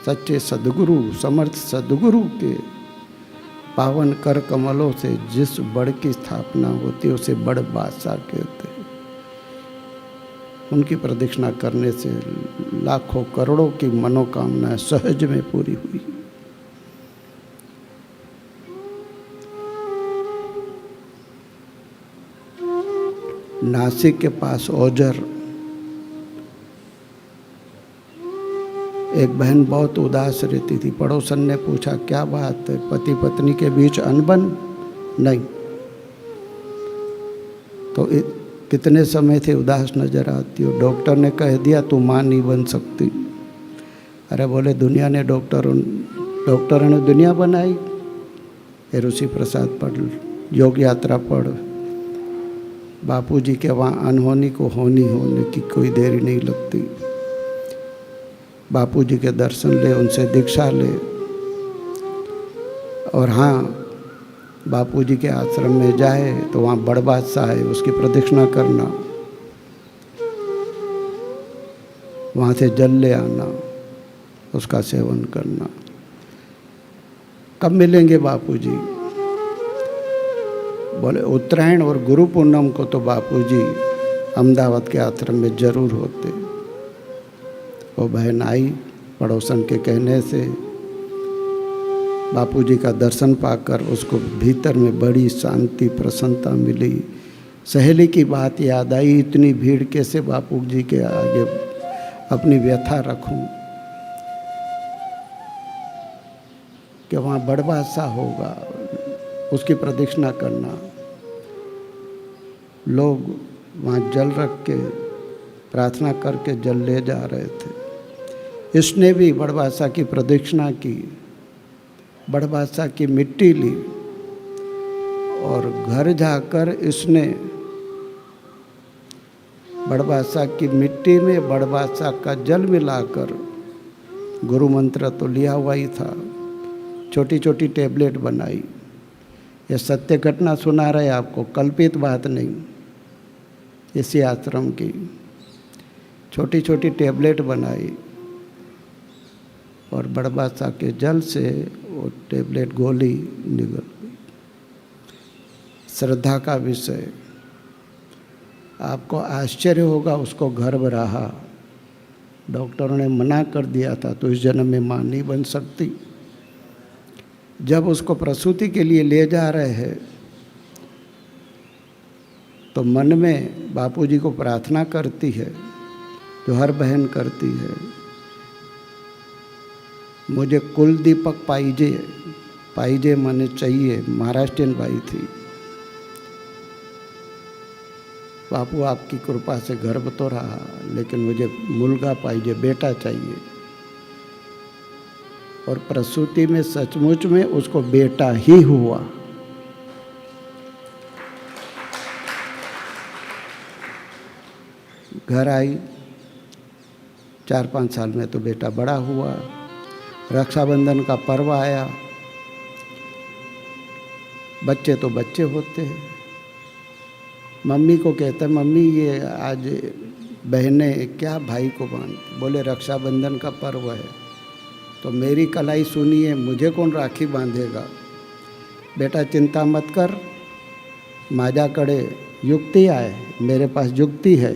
सच्चे सद्गुरु समर्थ सद्गुरु के पावन कर कमलों से जिस बड़ की स्थापना होती है उसे बड़ बादशाह कहते हैं। उनकी प्रदक्षिणा करने से लाखों करोड़ों की मनोकामनाएं सहज में पूरी हुई। नासिक के पास ओझर एक बहन बहुत उदास रहती थी। पड़ोसन ने पूछा क्या बात है, पति पत्नी के बीच अनबन? नहीं। तो कितने समय से उदास नजर आती हो? डॉक्टर ने कह दिया तू माँ नहीं बन सकती। अरे बोले दुनिया ने डॉक्टरों ने दुनिया बनाई। ऋषि प्रसाद पढ़, योग यात्रा पढ़, बापूजी के वहाँ अनहोनी को होनी होने की कोई देरी नहीं लगती। बापूजी के दर्शन ले, उनसे दीक्षा ले। और हाँ, बापूजी के आश्रम में जाए तो वहाँ बड़ बादशाह है, उसकी प्रदक्षिणा करना, वहाँ से जल ले आना, उसका सेवन करना। कब मिलेंगे बापूजी? बोले उत्तरायण और गुरु पूर्णिमा को तो बापूजी अहमदाबाद के आश्रम में जरूर होते। वो बहन आई, पड़ोसन के कहने से बापूजी का दर्शन पाकर उसको भीतर में बड़ी शांति प्रसन्नता मिली। सहेली की बात याद आई, इतनी भीड़ कैसे बापूजी के आगे अपनी व्यथा रखूं कि वहाँ बड़ बादशाह होगा, उसकी प्रदक्षिणा करना। लोग वहाँ जल रख के प्रार्थना करके जल ले जा रहे थे। इसने भी बड़ बादशाह की प्रदक्षिणा की, बड़ बादशाह की मिट्टी ली और घर जाकर इसने बड़ बादशाह की मिट्टी में बड़ बादशाह का जल मिलाकर, गुरु मंत्र तो लिया हुआ ही था, छोटी छोटी टेबलेट बनाई। ये सत्य घटना सुना रहे आपको, कल्पित बात नहीं। इसी आश्रम की छोटी छोटी टेबलेट बनाई और बड़ बादशाह के जल से वो टेबलेट गोली निकल गई। श्रद्धा का विषय। आपको आश्चर्य होगा, उसको गर्भ रहा। डॉक्टरों ने मना कर दिया था तो इस जन्म में मां नहीं बन सकती। जब उसको प्रसूति के लिए ले जा रहे हैं तो मन में बापूजी को प्रार्थना करती है, जो हर बहन करती है, मुझे कुल दीपक पाइजे माने चाहिए। महाराष्ट्रियन भाई थी। बापू आपकी कृपा से गर्भ तो रहा, लेकिन मुझे मुलगा पाइजे, बेटा चाहिए। और प्रसूति में सचमुच में उसको बेटा ही हुआ। घर आई, 4-5 साल में तो बेटा बड़ा हुआ। रक्षाबंधन का पर्व आया। बच्चे तो बच्चे होते हैं। मम्मी को कहता है, मम्मी ये आज बहनें क्या भाई को बांध? बोले रक्षाबंधन का पर्व है। तो मेरी कलाई सुनिए, मुझे कौन राखी बांधेगा? बेटा चिंता मत कर, माझ्याकडे युक्ति आए, मेरे पास युक्ति है।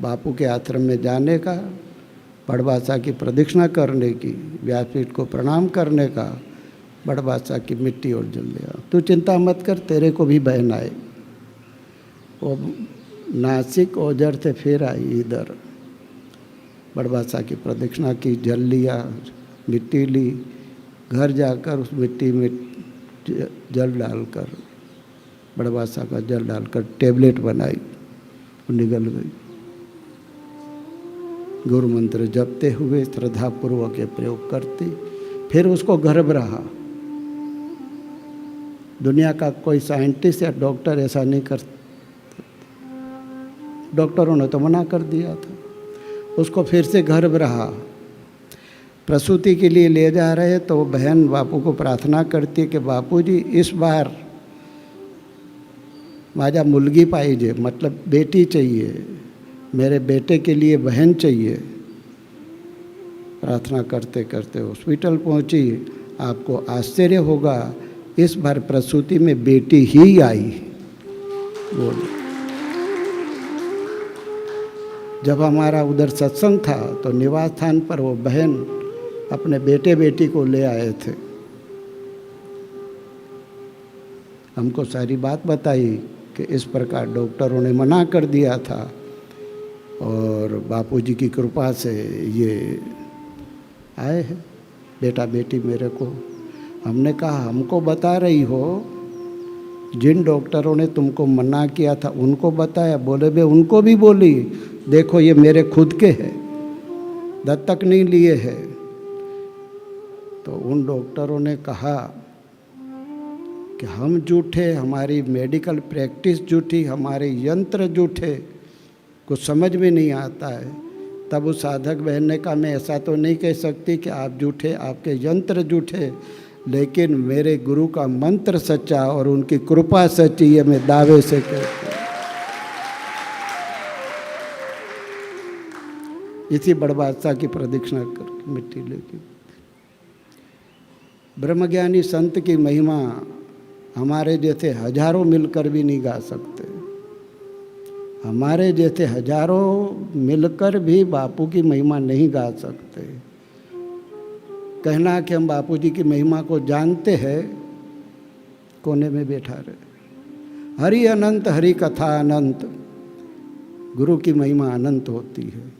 बापू के आश्रम में जाने का, बड़ बादशाह की प्रदक्षिणा करने की, व्यासपीठ को प्रणाम करने का, बड़ बादशाह की मिट्टी और जल लिया। तू चिंता मत कर, तेरे को भी बहन आए। वो नासिक ओझर से फिर आई इधर, बड़ बादशाह की प्रदक्षिणा की, जल लिया, मिट्टी ली। घर जाकर उस मिट्टी में जल डालकर, बड़ बादशाह का जल डालकर टेबलेट बनाई, निगल गई। गुरु मंत्र जपते हुए श्रद्धापूर्वक के प्रयोग करती, फिर उसको गर्भ रहा। दुनिया का कोई साइंटिस्ट या डॉक्टर ऐसा नहीं कर, डॉक्टरों ने तो मना कर दिया था। उसको फिर से गर्भ रहा। प्रसूति के लिए ले जा रहे तो वो बहन बापू को प्रार्थना करती कि बापूजी इस बार माझा मुलगी पाहिजे, मतलब बेटी चाहिए, मेरे बेटे के लिए बहन चाहिए। प्रार्थना करते करते हॉस्पिटल पहुंची। आपको आश्चर्य होगा, इस बार प्रसूति में बेटी ही आई। बोलो, जब हमारा उधर सत्संग था तो निवास स्थान पर वो बहन अपने बेटे बेटी को ले आए थे। हमको सारी बात बताई कि इस प्रकार डॉक्टरों ने मना कर दिया था और बापूजी की कृपा से ये आए हैं बेटा बेटी मेरे को। हमने कहा हमको बता रही हो, जिन डॉक्टरों ने तुमको मना किया था उनको बताया? बोले बे उनको भी बोली, देखो ये मेरे खुद के हैं, दत्तक नहीं लिए हैं। तो उन डॉक्टरों ने कहा कि हम झूठे, हमारी मेडिकल प्रैक्टिस झूठी, हमारे यंत्र झूठे, कुछ समझ में नहीं आता है। तब उस साधक बहन ने कहा मैं ऐसा तो नहीं कह सकती कि आप झूठे, आपके यंत्र झूठे, लेकिन मेरे गुरु का मंत्र सच्चा और उनकी कृपा सच्ची, ये मैं दावे से कहती हूँ। इसी बड़बादशाह की प्रदक्षिणा करके मिट्टी लेके ब्रह्मज्ञानी संत की महिमा हमारे जैसे हजारों मिलकर भी नहीं गा सकते। हमारे जैसे हजारों मिलकर भी बापू की महिमा नहीं गा सकते। कहना कि हम बापू जी की महिमा को जानते हैं, कोने में बैठा रहे। हरि अनंत, हरि कथा अनंत, गुरु की महिमा अनंत होती है।